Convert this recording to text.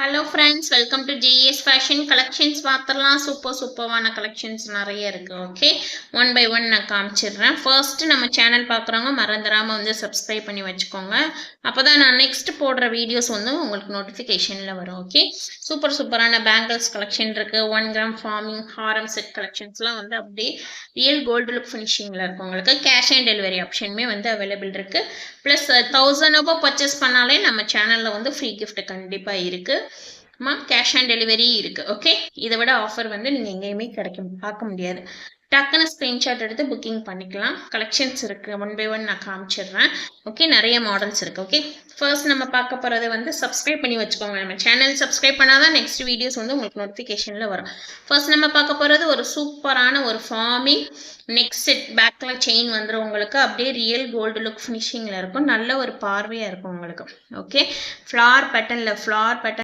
Hello friends, welcome to GS fashion collections. பார்த்துடலாம். சூப்பரான collections நிறைய இருக்குது. ஓகே, ஒன் பை ஒன் நான் காமிச்சிடுறேன். ஃபர்ஸ்ட்டு நம்ம சேனல் பார்க்குறவங்க மறந்துடாமல் வந்து சப்ஸ்கிரைப் பண்ணி வச்சுக்கோங்க. அப்போ தான் நான் நெக்ஸ்ட் போடுற வீடியோஸ் வந்து உங்களுக்கு நோட்டிஃபிகேஷனில் வரும். ஓகே, சூப்பரான பேங்கிள்ஸ் கலெக்ஷன் இருக்குது. 1 கிராம் ஃபார்மிங் ஹாரம் செட் கலெக்ஷன்ஸ்லாம் வந்து அப்படியே ரியல் கோல்டு லுக் ஃபினிஷிங்கில் இருக்கும். உங்களுக்கு கேஷ் ஆன் டெலிவரி ஆப்ஷனுமே வந்து அவைலபிள் இருக்குது. ப்ளஸ் 1000 ரூபாய் பர்ச்சேஸ் பண்ணாலே நம்ம சேனலில் வந்து ஃப்ரீ கிஃப்ட் கண்டிப்பாக இருக்குது. கேஷ் ஆன் டெலிவரி இருக்குது. ஓகே, இதை விட ஆஃபர் வந்து நீங்கள் எங்கேயுமே பார்க்க முடியாது. டக்குன்னு ஸ்க்ரீன்ஷாட் எடுத்து புக்கிங் பண்ணிக்கலாம். கலெக்ஷன்ஸ் இருக்குது, ஒன் பை ஒன் நான் காமிச்சிடுறேன். ஓகே, நிறைய மாடல்ஸ் இருக்குது. ஓகே, ஃபர்ஸ்ட் நம்ம பார்க்க போகிறது வந்து சப்ஸ்கிரைப் பண்ணி வச்சுக்கோங்க. நம்ம சேனல் சப்ஸ்கிரைப் பண்ணால் தான் நெக்ஸ்ட் வீடியோஸ் வந்து உங்களுக்கு நோட்டிஃபிகேஷனில் வரும். ஃபர்ஸ்ட் நம்ம பார்க்க போகிறது ஒரு சூப்பரான ஒரு ஃபார்மிங் நெக் செட். பேக்கில் செயின் வந்துடும் உங்களுக்கு. அப்படியே ரியல் கோல்டு லுக் ஃபினிஷிங்கில் இருக்கும். நல்ல ஒரு பார்வையாக இருக்கும் உங்களுக்கு. Okay, flower pattern